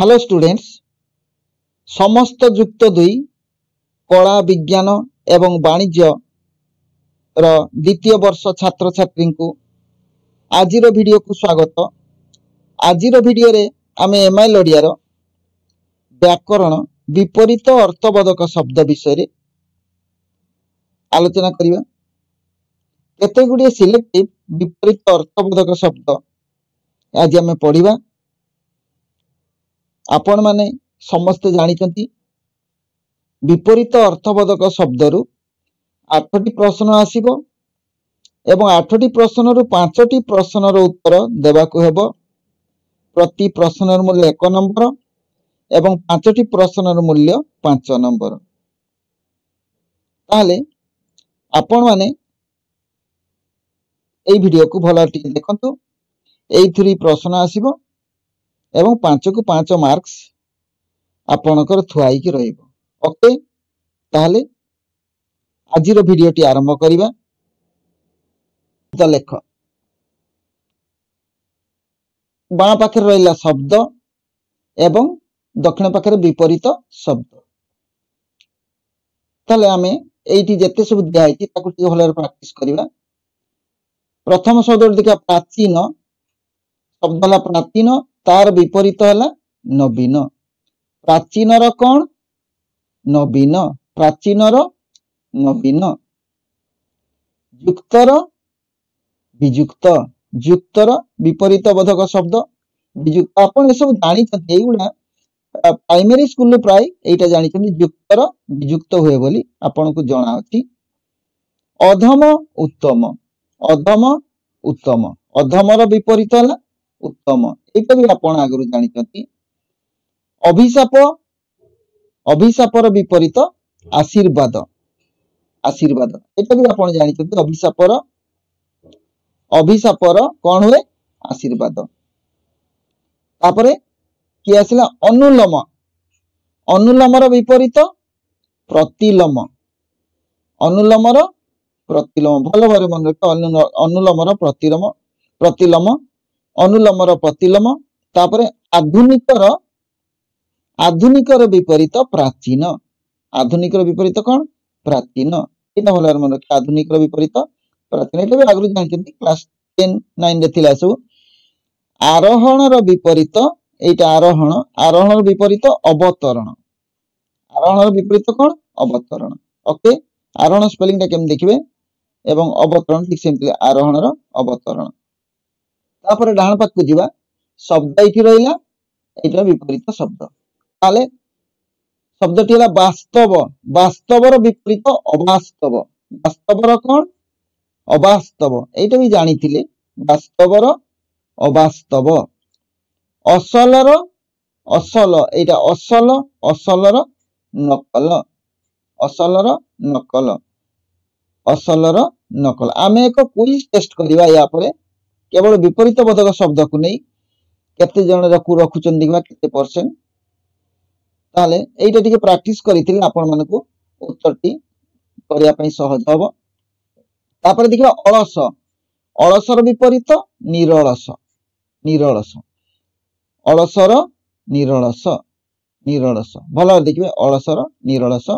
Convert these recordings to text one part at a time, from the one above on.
Hello students समस्त युक्त दुई कला विज्ञान एवं वाणिज्य द्वितीय वर्ष छात्र छात्री को आज वीडियो को स्वागत। आज वीडियो रे आमे एमआईएल ओडिया रो व्याकरण विपरीत अर्थबोधक शब्द विषय आलोचना करिवा। केते गुडी सिलेक्टिव विपरीत अर्थबोधक शब्द आज आमे पढ़िबा। आपण माने समस्त जानिचंती विपरीत अर्थबोधक शब्दरू 8टी प्रश्न आसीबो एवं 8टी प्रश्नरू 5टी प्रश्नर उत्तर देबाकू हेबो। प्रति प्रश्नर मूल्य 1 नंबर एवं 5टी प्रश्नर मूल्य 5 नंबर। ताले आपण माने एई वीडियो को भला टिके देखंतु। एई थ्री प्रश्न आसीबो एवं 5 को 5 मार्क्स आपणकर थुआई की रहिबो। ओके ताले आज वीडियो टी आरंभ करिबा। तो लेख बाण पाखे रहिला शब्द एवं दक्षिण पाखे विपरीत शब्द। ताले आमे एइटी जेते सब दिया आइति ताकू टी भलर प्रैक्टिस करिबा। प्रथम शब्द देखा प्राचीन शब्द हला प्राचीन तार विपरीत हला नवीन। प्राचीनर कोन नवीन प्राचीनर नवीन। युक्तर वियुक्त युक्तर विपरीत बोधक शब्द वियुक्त। आपण सब जानि छथि एगुडा प्राइमरी स्कूल प्राय एटा जानि छथि युक्तर वियुक्त होय बोली आपण को जणा अछि। अधम उत्तम अधम उत्तम अधमर विपरीत हला उत्तम एटा भी आपण आगरु जानि छथि। अभिशाप अभिशापर विपरीत आशीर्वाद आशीर्वाद एटा भी आपण जानि छथि। अभिशापर अभिशापर कोन हुए आशीर्वाद। तापरे कि आसिला अनुलोम अनुलोमर विपरीत प्रतिलोम अनुलोमर प्रतिलोम भलो भारे मन रख। अनुलोमर प्रतिलोम प्रतिलोम अनुलोमर प्रतिलोम। तापरे आधुनिकर आधुनिकर विपरीत प्राचीन आधुनिकर विपरीत कोन प्राचीन एटा भलो मन रख। आधुनिकर विपरीत प्राचीन एटा भी आगु जानिछथि क्लास 10 9 रे थिला सब। आरोहणर विपरीत एटा आरोहण आरोहणर विपरीत अवतरण आरोहणर विपरीत कोन अवतरण। ओके आरोहण स्पेलिंग टा केम देखिबे एवं अवतरण ठीक सिंपली आरोहणर अवतरण। तापर डाहण पाक को जिबा शब्द एठी रहिला एटा विपरीत शब्द। ताले शब्दटी हला वास्तव वास्तवर विपरीत अवास्तव वास्तवर कोन अवास्तव एटा भी जानिथिले वास्तवर अवास्तव। असलर असल एटा असल असलर नकल असलर नकल असलर नकल। आमे एक क्विज टेस्ट करिवा या परे केवल विपरीत बोधक शब्द को नै केते जण रखुचन दिबा केते परसेंट। ताले एटा टिके प्रैक्टिस करिथिले आपण मानको उत्तरटी करिया पई सहज हबो। तापर देखिबा अलस अलसर विपरीत निरलस निरलस अलसर निरलस निरलस भलो देखिबे अलसर निरलस।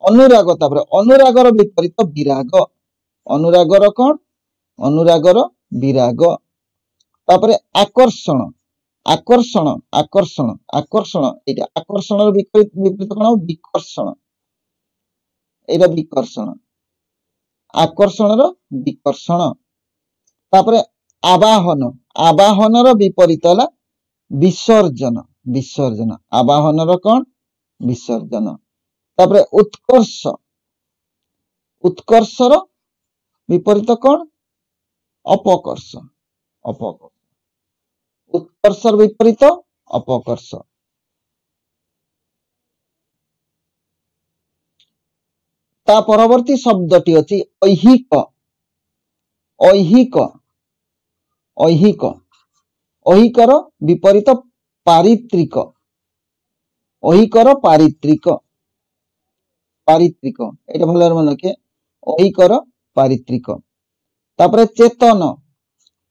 अनुराग तापर अनुरागर विपरीत विराग अनुरागर कोन अनुरागर विराग। तापर आकर्षण आकर्षण आकर्षण आकर्षण एटा आकर्षणर विपरीत विपरीत कोन विकर्षण एटा विकर्षण आकर्षणर विकर्षण। तापर आवाहन आवाहनर विपरीत हला विसर्जन विसर्जन आवाहनर कोन विसर्जन। तापर उत्कर्ष उत्कर्षर विपरीत कोन अपकर्ष अपकर्ष उत्कर्षर विपरीत अपकर्ष। ता परवर्ती शब्दटी अछि ऐहिक ऐहिक ऐहिक ऐहिकर विपरीत पारित्रिक ऐहिकर पारित्रिक पारित्रिक एटा भलो मन रखे ऐहिकर पारित्रिक। तापर चेतन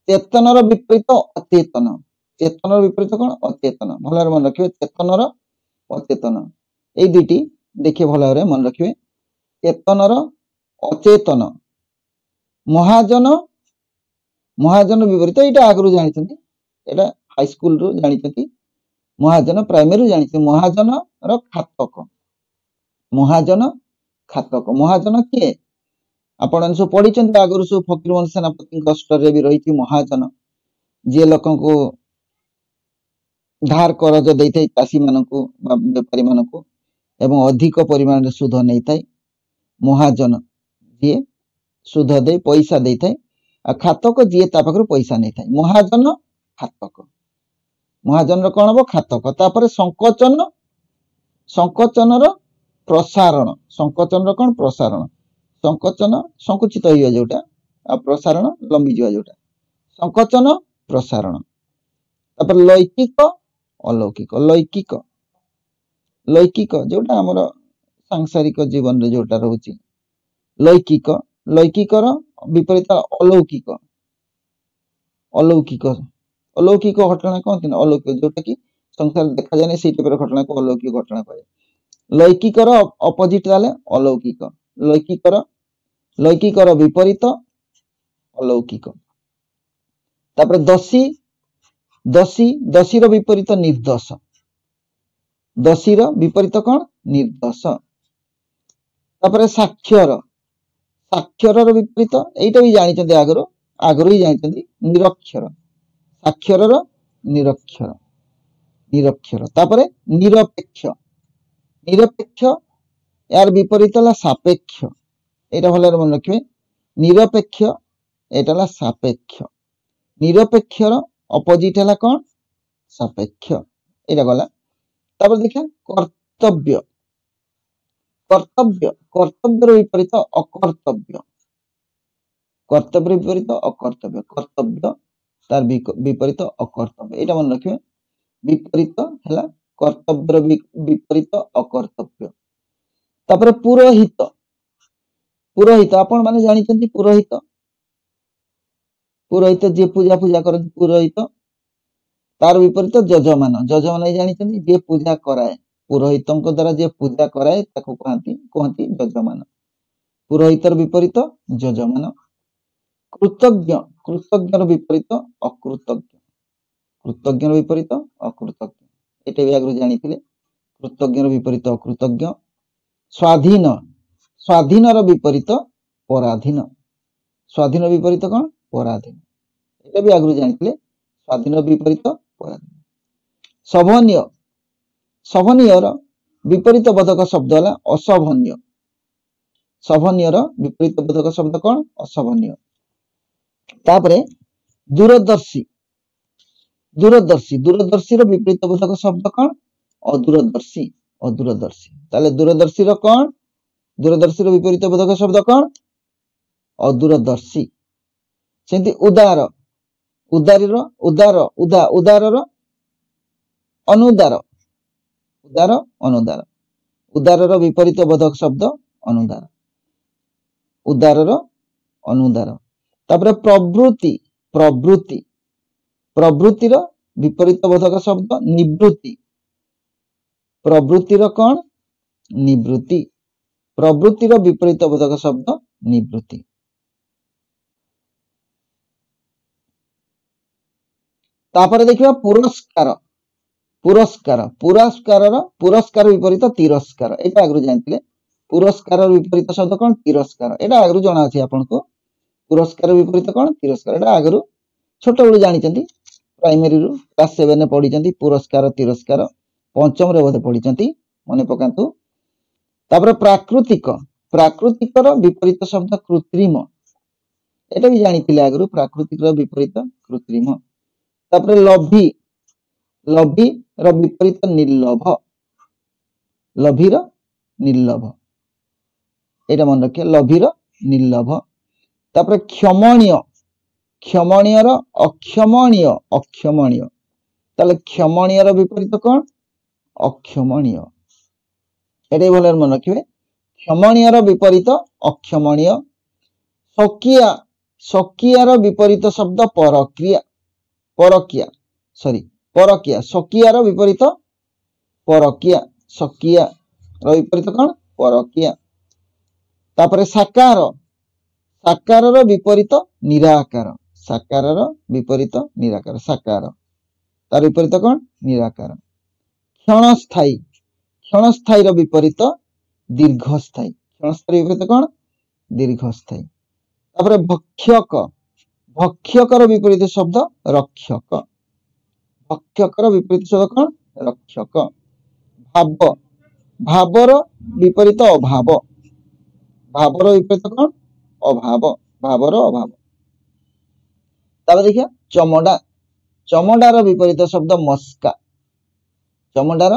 चेतनर विपरीत अचेतन चेतन विपरीत कौन अचेतन भल मन रखिए चेतन अचेतन ये दुईटी देखिए भल भाव मन रखिए चेतन अचेतन महाजन महाजन विपरीत यहाँ आगु जानी यहाँ हाईस्कल रु जानी महाजन प्राइमरी जानी महाजन खातक महाजन खातक महाजन किए आपण सब पढ़ी आगुरी सब फकीरमोहन सेनापति स्टोरी भी रही महाजन जी लोक धार करज दे चाषी मानक बेपारी मानक एवं अधिक परिमाण सुध नहीं था महाजन जी सुध दे पैसा दे था खातक जी ता पाखरु पैसा नहीं था महाजन खातक महाजन कौन हम खातक तापर संकोचन संकोचन प्रसारण संकोचन कौन प्रसारण संकोचन संकुचित हो जोटा आ प्रसारण लंबी जा जोटा संकोचन प्रसारण तापर लौकिक अलौकिक लौकिक लौकिक जोटा आमर सांसारिक जीवन रे जोटा रोची लौकिक लौकिकर विपरीत अलौकिक अलौकिक अलौकिक घटना कहते हैं अलौकिक जोटा कि संसार देखा जाए से घटना को अलौकिक घटना कहे लौकिकर अपोजिट ताले अलौकिक लौकिकर लौकिकर विपरीत अलौकिक तापर दशी दशी दशी रो विपरीत निर्दोष दशी रो विपरीत कौन निर्दोष तापर साक्षर साक्षर विपरीत यहीटा भी जानी आगर आगर ही जानी निरक्षर साक्षर निरक्षर निरक्षर तापर निरपेक्ष निरपेक्ष यार विपरीत है सापेक्ष यहाँ भल मन रखिए निरपेक्ष यहाँ सापेक्ष निरपेक्षर अपोजिट है कौन सापेक्ष यहाँ गला तापर देखा कर्तव्य कर्तव्य कर्तव्य विपरीत अकर्तव्य कर्तव्य विपरीत अकर्तव्य कर्तव्य तार विपरीत अकर्तव्य यहाँ मन रखिए विपरीत है कर्तव्य विपरीत अकर्तव्य तापर पुरोहित पुरोहित आपण माने जानी पुरोहित पुरोहित जी पूजा पूजा करती पुरोहित तार विपरीत जजमान जजमान जानी जी पूजा कराए पुरोहित द्वारा जी पूजा कराए कहती जजमान पुरोहितर विपरीत जजमान कृतज्ञ कृतज्ञ विपरीत अकृतज्ञ कृतज्ञ विपरीत अकृतज्ञ ये भी आगु जानी कृतज्ञ विपरीत अकृतज्ञ स्वाधीन स्वाधीन विपरीत पराधीन स्वाधीन विपरीत कौन पराधीन ये भी आगु जानी स्वाधीन विपरीत पराधीन शोभनीय शोभनीय विपरीत बोधक शब्द है अशोभनीय शोभनीय विपरीत बोधक शब्द कौन अशोभनीय तापरे दूरदर्शी दूरदर्शी दूरदर्शी विपरीत बोधक शब्द कौन अदूरदर्शी अदूरदर्शी ताले दूरदर्शी कौन दूरदर्शी विपरीत बोधक शब्द कौन अदूरदर्शी सेमती उदार उदारी उदार उदा उदार अनुदार उदार अनुदार उदार विपरीत बोधक शब्द अनुदार उदार अनुदार तापर प्रवृत्ति प्रवृत्ति प्रवृत्तिर विपरीत बोधक शब्द निवृत्ति प्रवृत्तिर कौन निवृत्ति प्रवृत्तिर विपरीत बोधक शब्द निवृत्ति तापर देखिबा पुरस्कार पुरस्कार पुरस्कार पुरस्कार विपरीत तिरस्कार एटा आगु जानथिले पुरस्कार विपरीत शब्द कौन तिरस्कार एटा आगु जणा अछि आपनको पुरस्कार विपरीत कौन तिरस्कार एटा आगु छोट बेलू जानिचंती प्राइमरी रु क्लास 7 ने पढिचंती पुरस्कार तिरस्कार पंचम रे बोधे पढिचंती मने पकांतु तापर प्राकृतिक प्राकृतिकर विपरीत शब्द कृत्रिम एटा भी जानिथिले आगु प्राकृतिकर विपरीत कृत्रिम तापर लभी लभी र विपरीत निर्लभ लभीर निर्लभ एटा मन रखिए लभीर निर्लभ तापर क्षमणीय क्षमणीय अक्षमणीय अक्षमणीय ताले क्षमणीय विपरीत कौन अक्षमणीय एटा भल मन रखिए क्षमणीय विपरीत अक्षमणीय स्वकीय स्वकीय विपरीत शब्द परक्रिया परकिया सॉरी परकिया सकियार विपरीत परकिया सकिया रो विपरीत कौन परकिया तापरे साकार साकार विपरीत निराकार साकार विपरीत निराकार साकार तार विपरीत कौन निराकार क्षणस्थायी क्षणस्थायी विपरीत दीर्घस्थायी क्षणस्थायी विपरीत कौन दीर्घस्थायी तापरे भक्षक भक्षकर विपरीत शब्द रक्षक भक्षकर विपरीत शब्द कौन रक्षक भाव भावर विपरीत अभाव भावर विपरीत कौन अभाव भावर अभाव तापर देखिए चमड़ा चमड़ार विपरीत शब्द मस्का चमड़ार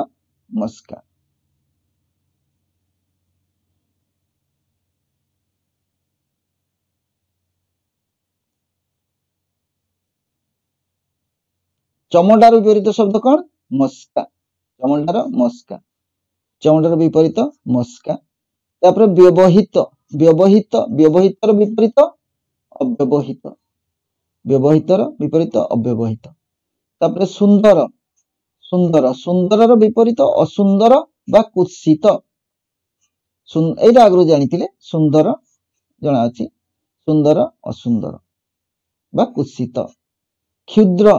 मस्का चमड़ार विपरीत शब्द कौन मस्का चमड़ार मस्का चमड़ार विपरीत मस्का तापर व्यवहित व्यवहित व्यवहितर विपरीत अव्यवहित व्यवहितर विपरीत अव्यवहित तापर सुंदर सुंदर सुंदर विपरीत असुंदर बा कुत्सित एटा आगु जानी सुंदर जना अच्छी सुंदर असुंदर बा कुत्सित क्षुद्र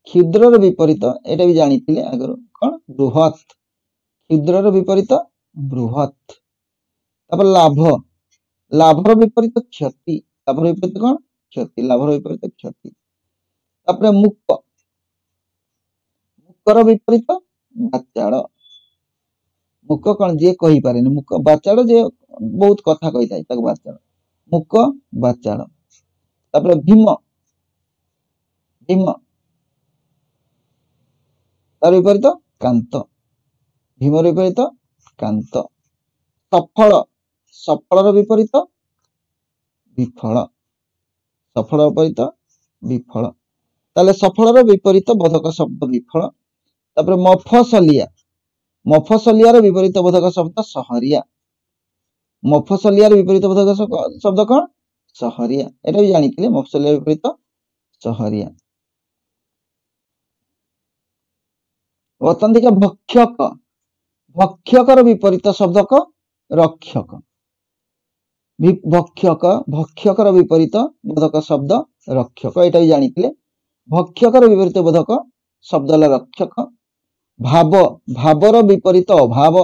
क्षुद्र विपरीत एटा भी जानी आगर कौन बृहत क्षुद्र विपरीत बृहत तापर लाभ लाभर विपरीत क्षति लाभर विपरीत कौन क्षति लाभर विपरीत क्षति तापर मुक मुकर विपरीत बाचाड़ मुक कौन जे कही पारे मुक बाचाड़ जे बहुत कथा कही थाए ताको बाचाड़ मुक बाचाड़ तापर भीम भीम तार विपरीत कांत भीम विपरीत कांत सफल सफल विपरीत विफल सफल विपरीत विफल ताले सफल विपरीत बोधक शब्द विफल तापर मफसलिया मफसलियार विपरीत बोधक शब्द सहरिया मफसलियार विपरीत बोधक शब्द कौन सहरिया एटा भी जानी मफसलिया विपरीत सहरिया बर्तमान देखिए भक्षक भक्षकर विपरीत शब्द क रक्षक भक्षक भक्षकर विपरीत बोधक शब्द रक्षक एटा भी जानी भक्षकर विपरीत बोधक शब्द रक्षक भाव भावर विपरीत अभाव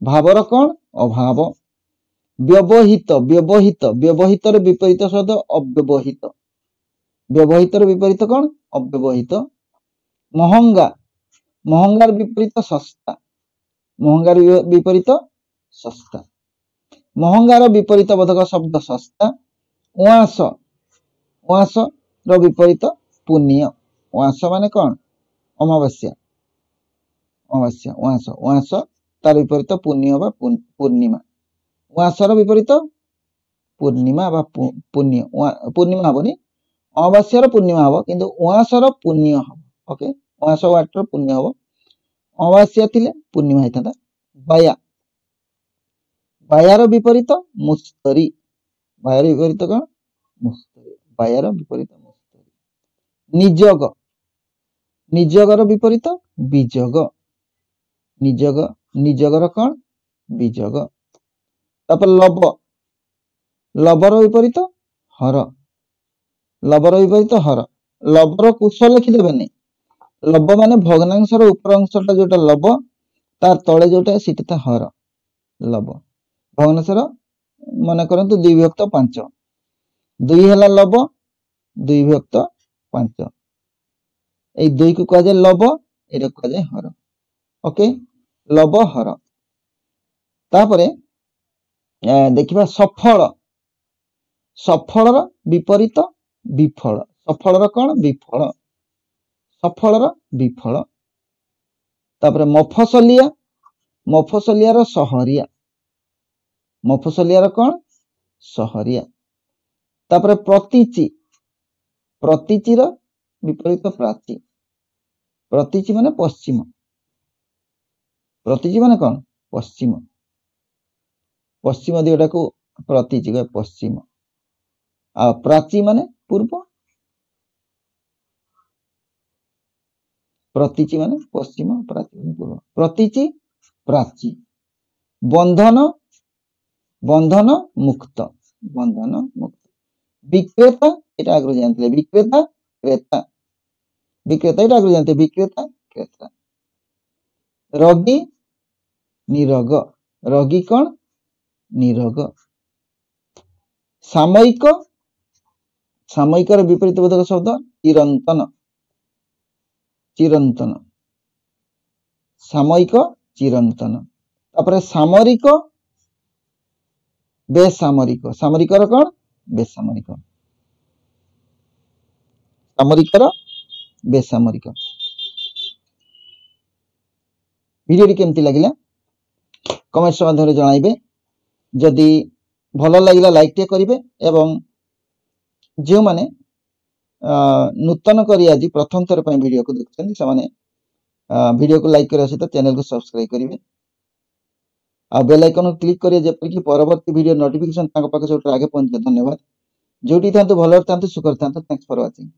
भावर कौन अभाव व्यवहित व्यवहित व्यवहितर विपरीत शब्द अव्यवहित व्यवहितर विपरीत कौन अव्यवहित महंगा महंगार विपरीत सस्ता महंगार विपरीत सस्ता महंगार विपरीत बोधक शब्द सस्ता उआस उआस रो विपरीत पुण्य उआस माने कौन अमावास्या अमावास्या उआस उआस तार विपरीत पुण्य बा पूर्णिमा उआसर विपरीत पूर्णिमा बा पुण्य पूर्णिमा हबनी अमावास्यार पूर्णिमा हबो किंतु उआसर पुण्य हबो ओके उआस वाटर पुण्य हबो अमावास्या थिले पूर्णिमा हेता बाया बायार विपरीत मुस्तरी बायार विपरीत कौन मुस्तरी बायार विपरीत मुस्तरी निजग निजगर विपरीत बीजग निजग निजगर कौन बीजग तापर लब लबर विपरीत हर लबर विपरीत हर लबर कुशल लिखिदेबेनि लब माने भग्नांशर ऊपर अंशटा जोटा लब तार तले जोटा सीटा हर लब भग्नांशर मन करंतु दुई विभक्त 5 दुई हला लब दुई विभक्त 5 ए दुई को कह जाए लब एटा कह जाए हर ओके लब हर तापरे देखिबा सफल सफलर विपरीत विफल सफलर कौन विफल सफलर विफल तापरे मफसलिया मफसलियार सहरिया मफसलियार कौन सहरिया तापरे प्रतीचि प्रतीचिर विपरीत प्राची प्रतीचि माने पश्चिम प्रतीचि माने कौन पश्चिम पश्चिम दिगटा को प्रतीचि कहे पश्चिम आ प्राची माने पूर्व प्रतीचि माने पश्चिम, प्राची माने पूर्व। प्रतीचि प्राची। बंधन बंधन मुक्त, बंधन मुक्त। विक्रेता एटा आगु जानते, विक्रेता क्रेता, विक्रेता एटा आगु जानते, विक्रेता क्रेता। रोगी निरोग, रोगी कौन निरोग। सामयिक, सामयिक विपरीत बोधक शब्द चिरंतन, चिरंतन, सामयिक चिरंतन। तापर सामरिक बेसामरिक, सामरिक कौन बेसामरिक, सामरिक बेसामरिक। वीडियो केमती लगिला कमेंट्स माध्यम जणाइबे। जदि भल लगिला लाइक टे करिवे एवं जो माने नूतन करी आज प्रथम थर पर वीडियो को देखछन से माने वीडियो को लाइक करे सहित चैनल को सब्सक्राइब करिवे आ बेल आइकन को क्लिक करिए जेपर कि परवर्ती वीडियो नोटिफिकेशन तांको पाके सब आगे पहुंचे। धन्यवाद। जोटी थांतु भलर थांतु सुखर थांतु। Thanks for watching.